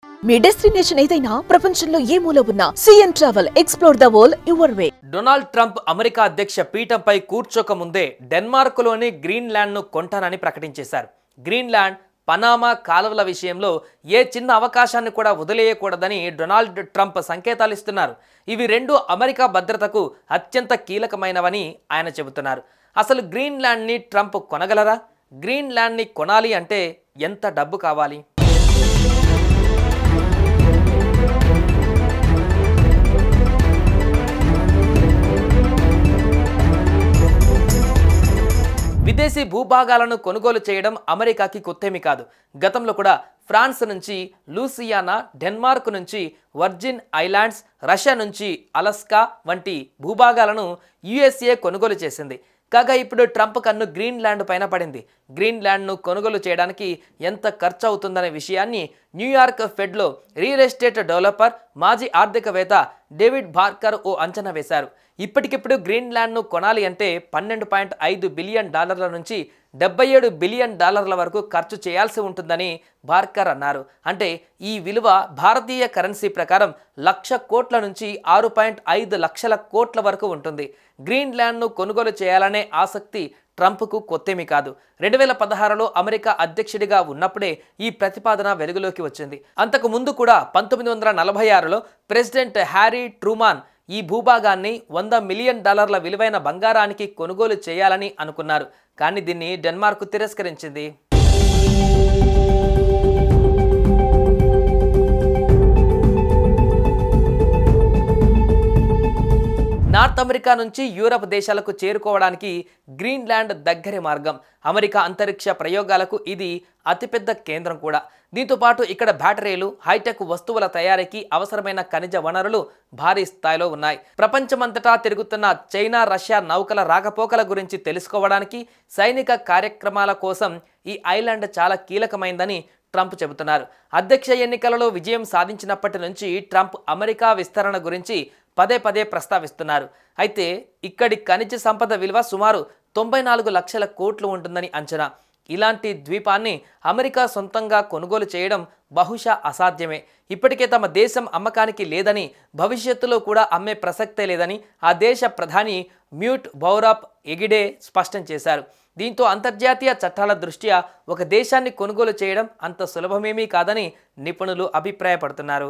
మీ destination ఏదైనా ప్రపంచంలో ఏ మూల ఉన్నా CN travel explore the world your way. Donald Trump America అధ్యక్ష పీఠంపై కూర్చోక ముందే డెన్మార్క్లోని గ్రీన్లాండ్ను కొంటానని ప్రకటించేశారు. గ్రీన్లాండ్, పనామా కాలువల విషయంలో ఏ చిన్న అవకాశాన్ని కూడా వదిలేయకూడదని డొనాల్డ్ ట్రంప్ సంకేతాలు ఇస్తున్నారు. ఇవి రెండు అమెరికా భద్రతకు అత్యంత కీలకమైనవని ఆయన చెబుతున్నారు. అసలు గ్రీన్లాండ్ని ట్రంప్ కొనగలరా? గ్రీన్లాండ్ని కొనాలి అంటే ఎంత డబ్బు కావాలి? విదేశీ భూభాగాలను కొనుగోలు చేయడం అమెరికాకి కొత్తేమీ కాదు. గతంలో కూడా ఫ్రాన్స్ నుంచి లూసియానా, డెన్మార్క్ నుంచి వర్జిన్ ఐలాండ్స్, రష్యా నుంచి అలస్కా వంటి భూభాగాలను యుఎస్ఏ కొనుగోలు చేసింది. కాగా ఇప్పుడు ట్రంప్ కన్ను గ్రీన్లాండ్ పైన పడింది. గ్రీన్లాండ్ను కొనుగోలు చేయడానికి ఎంత ఖర్చు అవుతుందనే విషయాన్ని న్యూయార్క్ ఫెడ్లో రియల్ ఎస్టేట్ డెవలపర్, మాజీ ఆర్థికవేత్త డేవిడ్ బార్కర్ ఓ అంచనా వేశారు. ఇప్పటికిప్పుడు గ్రీన్లాండ్ను కొనాలి అంటే $12.5 బిలియన్ నుంచి $77 బిలియన్ వరకు ఖర్చు చేయాల్సి ఉంటుందని బార్కర్ అన్నారు. అంటే ఈ విలువ భారతీయ కరెన్సీ ప్రకారం 1,00,000 కోట్ల నుంచి 6.5 లక్షల కోట్ల వరకు ఉంటుంది. గ్రీన్లాండ్ను కొనుగోలు చేయాలనే ఆసక్తి ట్రంప్కు కొత్తేమీ కాదు. 2016లో అమెరికా అధ్యక్షుడిగా ఉన్నప్పుడే ఈ ప్రతిపాదన వెలుగులోకి వచ్చింది. అంతకు ముందు కూడా 1946లో ప్రెసిడెంట్ హ్యారీ ట్రూమాన్ ఈ భూభాగాన్ని $100 మిలియన్ విలువైన బంగారానికి కొనుగోలు చేయాలని అనుకున్నారు. కానీ దీన్ని డెన్మార్క్ తిరస్కరించింది. నార్త్ అమెరికా నుంచి యూరప్ దేశాలకు చేరుకోవడానికి గ్రీన్లాండ్ దగ్గరి మార్గం. అమెరికా అంతరిక్ష ప్రయోగాలకు ఇది అతిపెద్ద కేంద్రం కూడా. దీంతో పాటు ఇక్కడ బ్యాటరీలు, హైటెక్ వస్తువుల తయారీకి అవసరమైన ఖనిజ వనరులు భారీ స్థాయిలో ఉన్నాయి. ప్రపంచమంతటా తిరుగుతున్న చైనా, రష్యా నౌకల రాకపోకల గురించి తెలుసుకోవడానికి, సైనిక కార్యక్రమాల కోసం ఈ ఐలాండ్ చాలా కీలకమైందని ట్రంప్ చెబుతున్నారు. అధ్యక్ష ఎన్నికలలో విజయం సాధించినప్పటి నుంచి ట్రంప్ అమెరికా విస్తరణ గురించి పదే పదే ప్రస్తావిస్తున్నారు. అయితే ఇక్కడి ఖనిజ సంపద విలువ సుమారు 94 లక్షల కోట్లు ఉంటుందని అంచనా. ఇలాంటి ద్వీపాన్ని అమెరికా సొంతంగా కొనుగోలు చేయడం బహుశా అసాధ్యమే. ఇప్పటికే తమ దేశం అమ్మకానికి లేదని, భవిష్యత్తులో కూడా అమ్మే ప్రసక్తే లేదని ఆ దేశ ప్రధాని మ్యూట్ బౌరాప్ ఎగిడే స్పష్టం చేశారు. దీంతో అంతర్జాతీయ చట్టాల దృష్ట్యా ఒక దేశాన్ని కొనుగోలు చేయడం అంత సులభమేమీ కాదని నిపుణులు అభిప్రాయపడుతున్నారు.